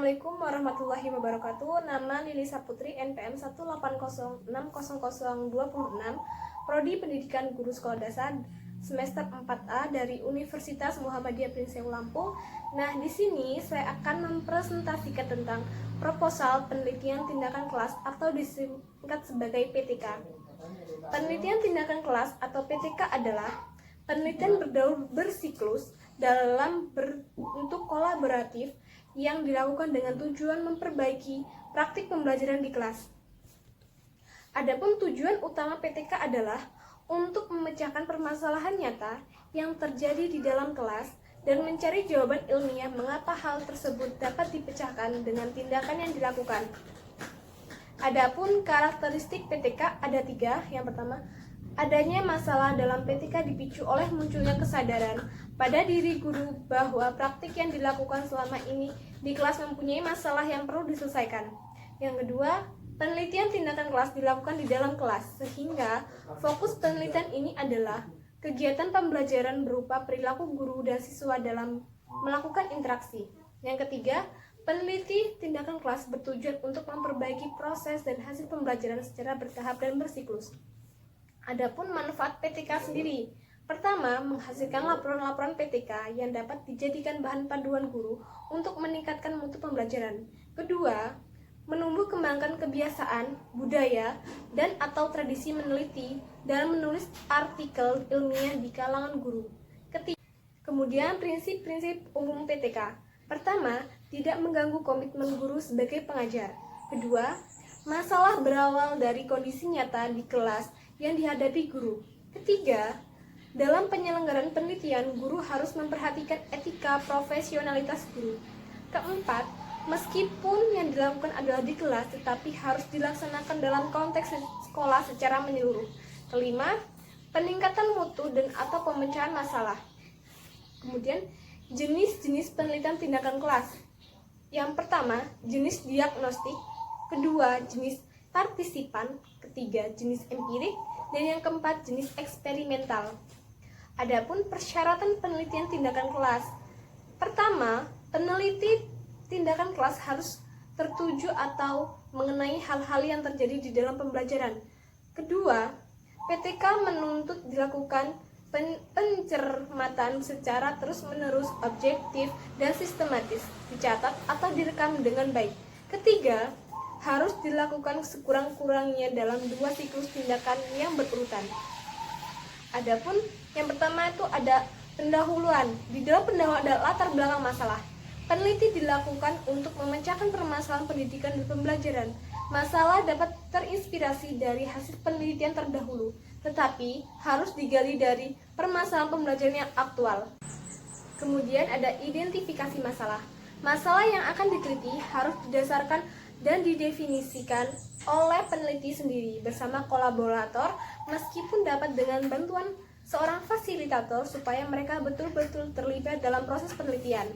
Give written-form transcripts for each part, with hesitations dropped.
Assalamualaikum warahmatullahi wabarakatuh. Nama Lili Saputri, NPM 180600026, Prodi Pendidikan Guru Sekolah Dasar semester 4A dari Universitas Muhammadiyah Prinseu Lampung. Nah, di sini saya akan mempresentasikan tentang proposal penelitian tindakan kelas atau disingkat sebagai PTK. Penelitian tindakan kelas atau PTK adalah penelitian bersiklus dalam bentuk kolaboratif yang dilakukan dengan tujuan memperbaiki praktik pembelajaran di kelas. Adapun tujuan utama PTK adalah untuk memecahkan permasalahan nyata yang terjadi di dalam kelas dan mencari jawaban ilmiah mengapa hal tersebut dapat dipecahkan dengan tindakan yang dilakukan. Adapun karakteristik PTK ada 3. Yang pertama, adanya masalah dalam PTK dipicu oleh munculnya kesadaran pada diri guru bahwa praktik yang dilakukan selama ini di kelas mempunyai masalah yang perlu diselesaikan. Yang kedua, penelitian tindakan kelas dilakukan di dalam kelas, sehingga fokus penelitian ini adalah kegiatan pembelajaran berupa perilaku guru dan siswa dalam melakukan interaksi. Yang ketiga, peneliti tindakan kelas bertujuan untuk memperbaiki proses dan hasil pembelajaran secara bertahap dan bersiklus. Adapun manfaat PTK sendiri, pertama, menghasilkan laporan-laporan PTK yang dapat dijadikan bahan panduan guru untuk meningkatkan mutu pembelajaran. Kedua, menumbuh kembangkan kebiasaan, budaya, dan atau tradisi meneliti dan menulis artikel ilmiah di kalangan guru. Ketiga, kemudian prinsip-prinsip umum PTK. Pertama, tidak mengganggu komitmen guru sebagai pengajar. Kedua, masalah berawal dari kondisi nyata di kelas yang dihadapi guru. Ketiga, dalam penyelenggaraan penelitian, guru harus memperhatikan etika profesionalitas guru. Keempat, meskipun yang dilakukan adalah di kelas, tetapi harus dilaksanakan dalam konteks sekolah secara menyeluruh. Kelima, peningkatan mutu dan atau pemecahan masalah. Kemudian, jenis-jenis penelitian tindakan kelas. Yang pertama, jenis diagnostik. Kedua, jenis partisipan. Ketiga, jenis empirik. Dan yang keempat, jenis eksperimental. Adapun persyaratan penelitian tindakan kelas. Pertama, peneliti tindakan kelas harus tertuju atau mengenai hal-hal yang terjadi di dalam pembelajaran. Kedua, PTK menuntut dilakukan pencermatan secara terus-menerus, objektif, dan sistematis, dicatat atau direkam dengan baik. Ketiga, harus dilakukan sekurang-kurangnya dalam 2 siklus tindakan yang berurutan. Adapun yang pertama itu ada pendahuluan. Di dalam pendahuluan ada latar belakang masalah. Peneliti dilakukan untuk memecahkan permasalahan pendidikan dan pembelajaran. Masalah dapat terinspirasi dari hasil penelitian terdahulu, tetapi harus digali dari permasalahan pembelajaran yang aktual. Kemudian ada identifikasi masalah. Masalah yang akan diteliti harus didasarkan dan didefinisikan oleh peneliti sendiri bersama kolaborator, meskipun dapat dengan bantuan seorang fasilitator supaya mereka betul-betul terlibat dalam proses penelitian.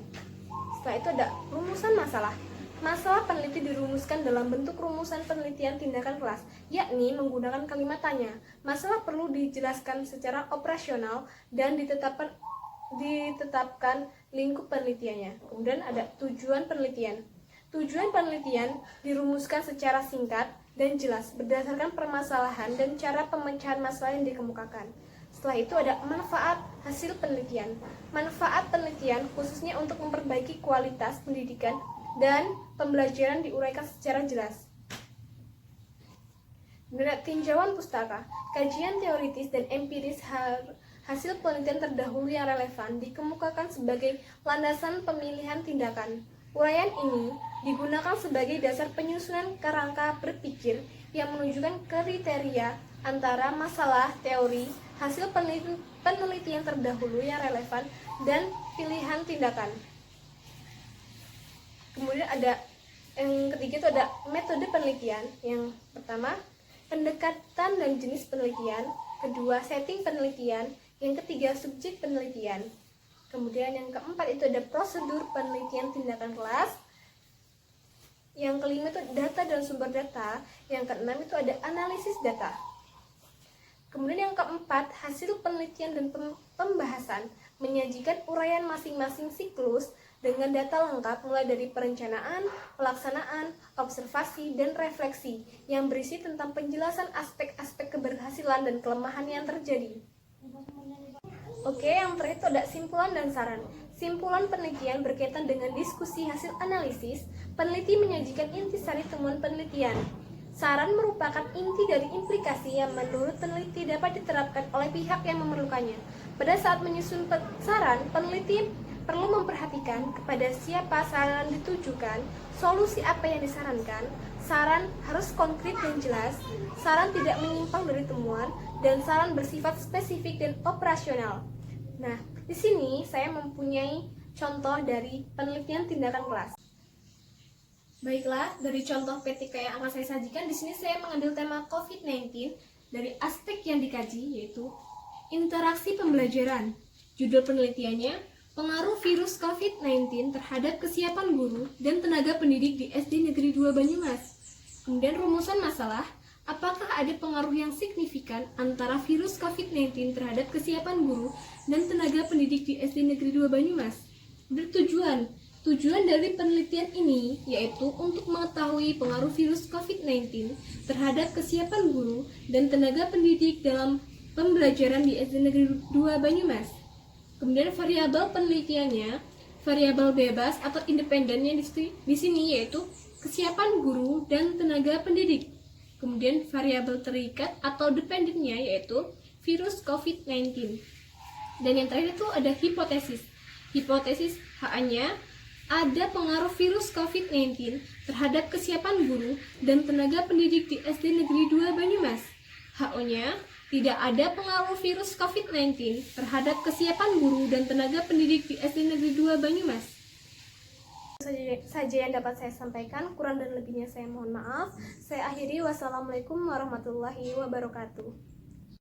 Setelah itu ada rumusan masalah. Masalah peneliti dirumuskan dalam bentuk rumusan penelitian tindakan kelas, yakni menggunakan kalimat tanya. Masalah perlu dijelaskan secara operasional dan ditetapkan lingkup penelitiannya. Kemudian ada tujuan penelitian. Tujuan penelitian dirumuskan secara singkat dan jelas berdasarkan permasalahan dan cara pemecahan masalah yang dikemukakan. Setelah itu ada manfaat hasil penelitian. Manfaat penelitian khususnya untuk memperbaiki kualitas pendidikan dan pembelajaran diuraikan secara jelas. Menurut tinjauan pustaka, kajian teoritis dan empiris hasil penelitian terdahulu yang relevan dikemukakan sebagai landasan pemilihan tindakan. Uraian ini digunakan sebagai dasar penyusunan kerangka berpikir yang menunjukkan kriteria antara masalah, teori, hasil penelitian terdahulu yang relevan, dan pilihan tindakan. Kemudian ada yang ketiga itu ada metode penelitian. Yang pertama, pendekatan dan jenis penelitian. Kedua, setting penelitian. Yang ketiga, subjek penelitian. Kemudian yang keempat itu ada prosedur penelitian tindakan kelas. Yang kelima itu data dan sumber data. Yang keenam itu ada analisis data. Kemudian yang keempat, hasil penelitian dan pembahasan menyajikan uraian masing-masing siklus dengan data lengkap mulai dari perencanaan, pelaksanaan, observasi, dan refleksi yang berisi tentang penjelasan aspek-aspek keberhasilan dan kelemahan yang terjadi. Oke, yang terakhir itu ada simpulan dan saran. Simpulan penelitian berkaitan dengan diskusi hasil analisis. Peneliti menyajikan intisari temuan penelitian. Saran merupakan inti dari implikasi yang menurut peneliti dapat diterapkan oleh pihak yang memerlukannya. Pada saat menyusun saran, peneliti perlu memperhatikan kepada siapa saran ditujukan, solusi apa yang disarankan, saran harus konkret dan jelas, saran tidak menyimpang dari temuan, dan saran bersifat spesifik dan operasional. Nah, di sini saya mempunyai contoh dari penelitian tindakan kelas. Baiklah, dari contoh PTK yang akan saya sajikan, di sini saya mengambil tema COVID-19 dari aspek yang dikaji, yaitu interaksi pembelajaran. Judul penelitiannya, pengaruh virus COVID-19 terhadap kesiapan guru dan tenaga pendidik di SD Negeri 2 Banyumas. Kemudian rumusan masalah, apakah ada pengaruh yang signifikan antara virus COVID-19 terhadap kesiapan guru dan tenaga pendidik di SD Negeri 2 Banyumas? Tujuan dari penelitian ini yaitu untuk mengetahui pengaruh virus COVID-19 terhadap kesiapan guru dan tenaga pendidik dalam pembelajaran di SD Negeri 2 Banyumas. Kemudian variabel penelitiannya, variabel bebas atau independennya di sini yaitu kesiapan guru dan tenaga pendidik. Kemudian variabel terikat atau dependennya yaitu virus COVID-19. Dan yang terakhir itu ada hipotesis. Hipotesis H-nya ada pengaruh virus COVID-19 terhadap kesiapan guru dan tenaga pendidik di SD Negeri 2 Banyumas. H-nya tidak ada pengaruh virus COVID-19 terhadap kesiapan guru dan tenaga pendidik di SD Negeri 2 Banyumas. Itu saja yang dapat saya sampaikan, kurang dan lebihnya saya mohon maaf. Saya akhiri, wassalamualaikum warahmatullahi wabarakatuh.